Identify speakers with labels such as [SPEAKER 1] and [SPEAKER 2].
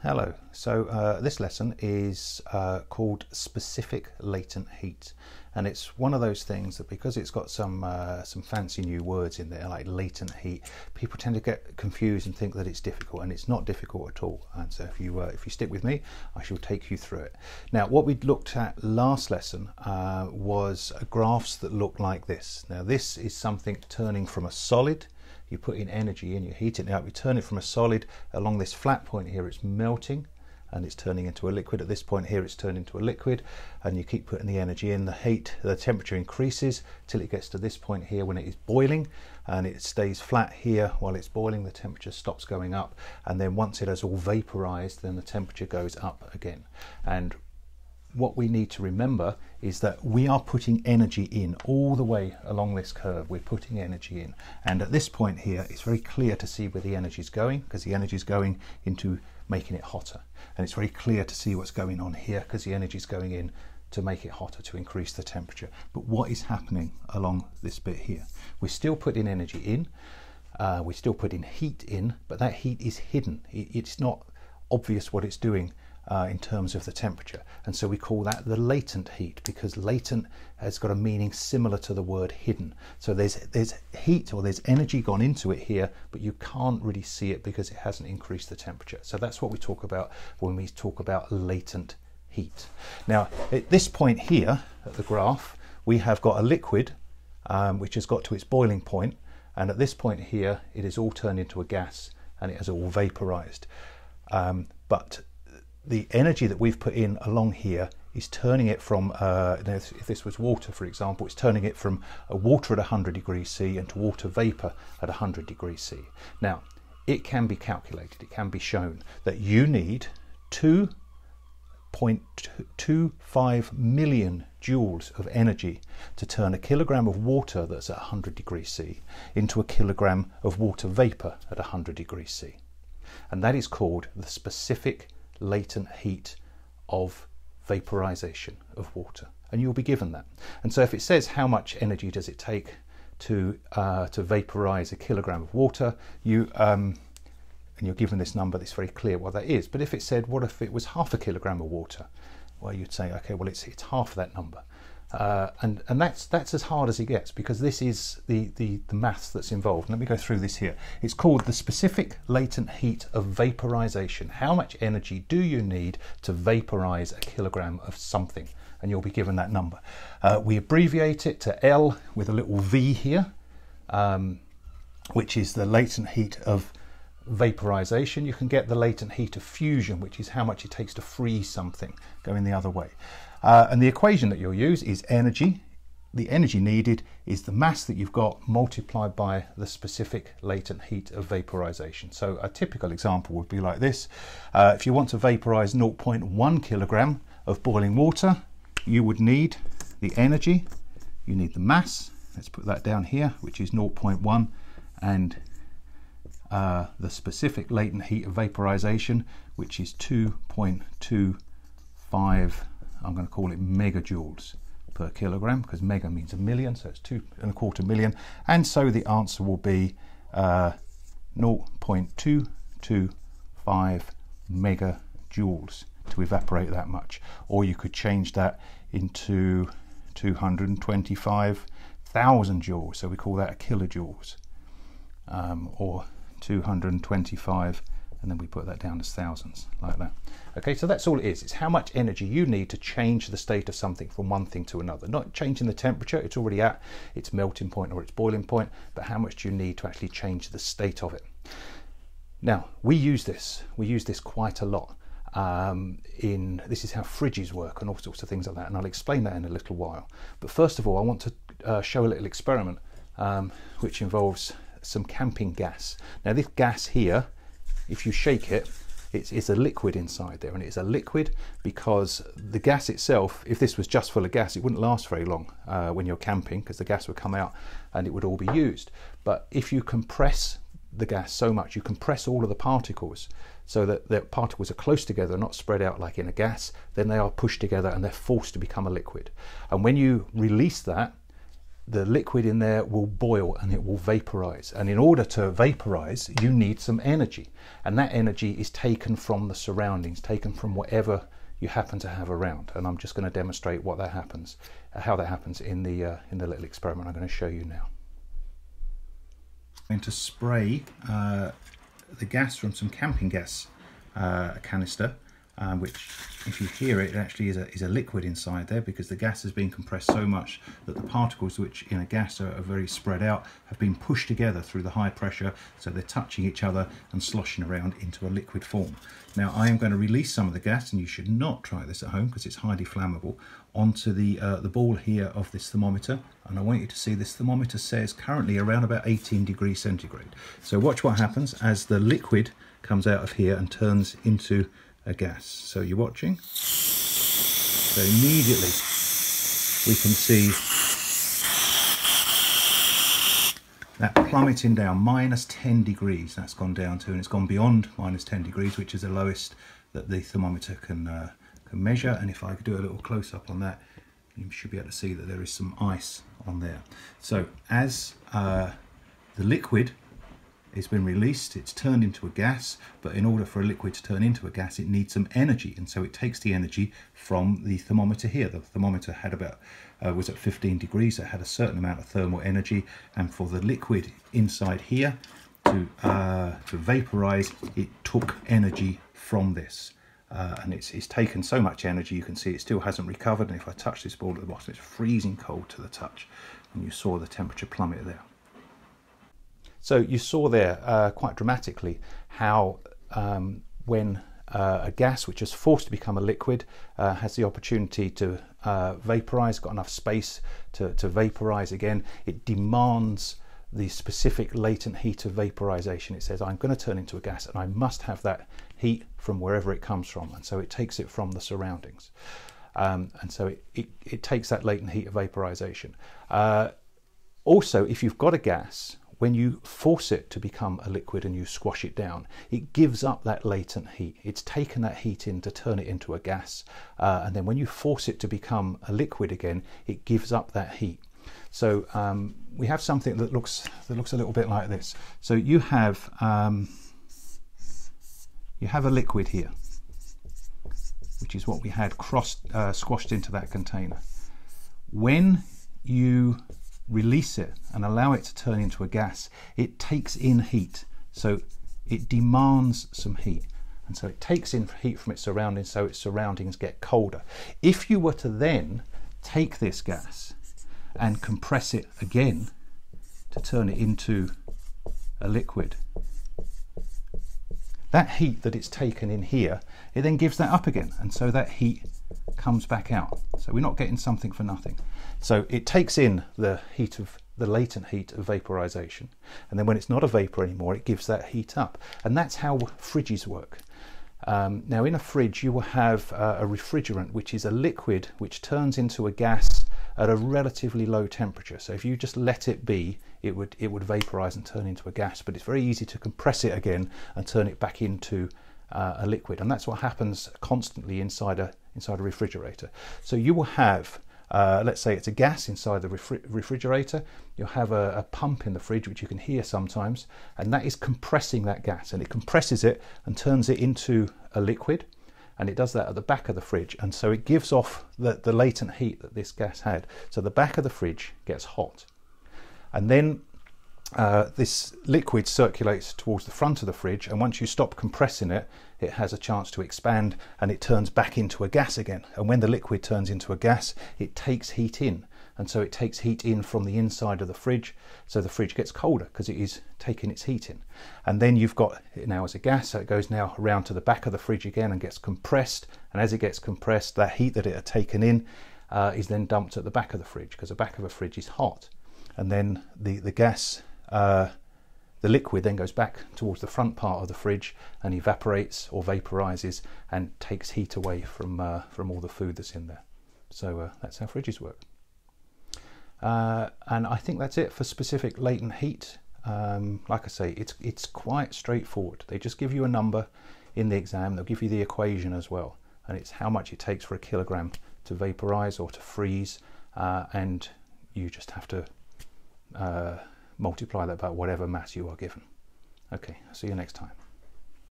[SPEAKER 1] Hello, so this lesson is called specific latent heat, and it's one of those things that because it's got some fancy new words in there like latent heat, people tend to get confused and think that it's difficult, and it's not difficult at all. And so if you stick with me, I shall take you through it. Now, what we looked at last lesson was graphs that look like this. Now this is something turning from a solid. You put in energy in, you heat it up, you turn it from a solid along this flat point here, it's melting and it's turning into a liquid. At this point here it's turned into a liquid, and you keep putting the energy in. The temperature increases till it gets to this point here when it is boiling, and it stays flat here while it's boiling. The temperature stops going up, and then once it has all vaporized, then the temperature goes up again. And what we need to remember is that we are putting energy in all the way along this curve. We're putting energy in, and at this point here it's very clear to see where the energy is going, because the energy is going into making it hotter, and it's very clear to see what's going on here because the energy is going in to make it hotter, to increase the temperature. But what is happening along this bit here? We're still putting energy in, we're still putting heat in, but that heat is hidden. It's not obvious what it's doing in terms of the temperature, and so we call that the latent heat, because latent has got a meaning similar to the word hidden. So there's heat, or there's energy gone into it here, but you can't really see it because it hasn't increased the temperature. So that's what we talk about when we talk about latent heat. Now at this point here at the graph, we have got a liquid which has got to its boiling point, and at this point here it is all turned into a gas and it has all vaporized, but the energy that we've put in along here is turning it from, if this was water, for example, it's turning it from water at 100 degrees C into water vapor at 100 degrees C. Now, it can be calculated, it can be shown that you need 2.25 million joules of energy to turn a kilogram of water that's at 100 degrees C into a kilogram of water vapor at 100 degrees C. And that is called the specific latent heat of vaporization of water, and you'll be given that. And so if it says how much energy does it take to vaporize a kilogram of water, and you're given this number, it's very clear what that is. But if it said, what if it was half a kilogram of water? Well, you'd say, okay, well it's half that number, and that's as hard as it gets, because this is the maths that's involved. Let me go through this here. It's called the specific latent heat of vaporization. How much energy do you need to vaporize a kilogram of something? And you'll be given that number. We abbreviate it to L with a little V here, which is the latent heat of vaporization. You can get the latent heat of fusion, which is how much it takes to freeze something, going the other way. And the equation that you'll use is energy. The energy needed is the mass that you've got multiplied by the specific latent heat of vaporization. So a typical example would be like this. If you want to vaporize 0.1 kilogram of boiling water, you would need the energy, you need the mass, let's put that down here, which is 0.1, and the specific latent heat of vaporization, which is 2.25, I'm going to call it megajoules per kilogram, because mega means a million, so it's 2.25 million, and so the answer will be 0.225 megajoules to evaporate that much. Or you could change that into 225,000 joules, so we call that a kilojoules, or 225, and then we put that down as thousands, like that. Okay, so that's all it is. It's how much energy you need to change the state of something from one thing to another. Not changing the temperature, it's already at its melting point or its boiling point, but how much do you need to actually change the state of it. Now, we use this quite a lot. This is how fridges work and all sorts of things like that, and I'll explain that in a little while. But first of all, I want to show a little experiment which involves some camping gas. Now this gas here, if you shake it, it's a liquid inside there, and it's a liquid because the gas itself, if this was just full of gas, it wouldn't last very long when you're camping, because the gas would come out and it would all be used. But if you compress the gas so much, you compress all of the particles so that the particles are close together, not spread out like in a gas, then they are pushed together and they're forced to become a liquid. And when you release that, the liquid in there will boil and it will vaporize. And in order to vaporize, you need some energy. And that energy is taken from the surroundings, taken from whatever you happen to have around. And I'm just going to demonstrate what that happens, how that happens in the little experiment I'm going to show you now. I'm going to spray the gas from some camping gas canister, which, if you hear it, actually is a liquid inside there, because the gas has been compressed so much that the particles, which in a gas are very spread out, have been pushed together through the high pressure, so they're touching each other and sloshing around into a liquid form. Now I am going to release some of the gas, and you should not try this at home because it's highly flammable, onto the ball here of this thermometer, and I want you to see this thermometer says currently around about 18 degrees centigrade. So watch what happens as the liquid comes out of here and turns into a gas. So you're watching. So immediately we can see that plummeting down, minus 10 degrees that's gone down to, and it's gone beyond minus 10 degrees, which is the lowest that the thermometer can measure. And if I could do a little close-up on that, you should be able to see that there is some ice on there. So as the liquid it's been released, it's turned into a gas, but in order for a liquid to turn into a gas, it needs some energy, and so it takes the energy from the thermometer here. The thermometer had about was at 15 degrees, so it had a certain amount of thermal energy, and for the liquid inside here to vaporize, it took energy from this. And it's taken so much energy, you can see it still hasn't recovered, and if I touch this ball at the bottom, it's freezing cold to the touch, and you saw the temperature plummet there. So you saw there quite dramatically how when a gas which is forced to become a liquid has the opportunity to vaporize, got enough space to vaporize again, it demands the specific latent heat of vaporization. It says, I'm going to turn into a gas and I must have that heat from wherever it comes from, and so it takes it from the surroundings. And so it takes that latent heat of vaporization. Also, if you've got a gas, when you force it to become a liquid and you squash it down, it gives up that latent heat. It's taken that heat in to turn it into a gas, and then when you force it to become a liquid again, it gives up that heat. So we have something that looks a little bit like this. So you have a liquid here, which is what we had squashed into that container. When you release it and allow it to turn into a gas, it takes in heat, so it demands some heat, and so it takes in heat from its surroundings, so its surroundings get colder. If you were to then take this gas and compress it again to turn it into a liquid, that heat that it's taken in here, it then gives that up again, and so that heat comes back out. So we're not getting something for nothing. So it takes in the heat of the latent heat of vaporization, and then when it's not a vapor anymore, it gives that heat up. And that's how fridges work. Now in a fridge you will have a refrigerant, which is a liquid which turns into a gas at a relatively low temperature. So if you just let it be, it would vaporize and turn into a gas, but it's very easy to compress it again and turn it back into a liquid, and that's what happens constantly inside a refrigerator. So you will have let's say it's a gas inside the refrigerator, you'll have a pump in the fridge, which you can hear sometimes, and that is compressing that gas, and it compresses it and turns it into a liquid, and it does that at the back of the fridge, and so it gives off the latent heat that this gas had. So the back of the fridge gets hot, and then this liquid circulates towards the front of the fridge, and once you stop compressing it, it has a chance to expand and it turns back into a gas again. And when the liquid turns into a gas, it takes heat in, and so it takes heat in from the inside of the fridge, so the fridge gets colder because it is taking its heat in. And then you've got it now as a gas, so it goes now around to the back of the fridge again and gets compressed, and as it gets compressed, that heat that it had taken in is then dumped at the back of the fridge, because the back of a fridge is hot, and then the gas, the liquid then goes back towards the front part of the fridge and evaporates or vaporizes and takes heat away from all the food that's in there. So that's how fridges work. And I think that's it for specific latent heat. Like I say, it's quite straightforward. They just give you a number in the exam, they'll give you the equation as well, and it's how much it takes for a kilogram to vaporize or to freeze, and you just have to multiply that by whatever mass you are given. Okay, see you next time.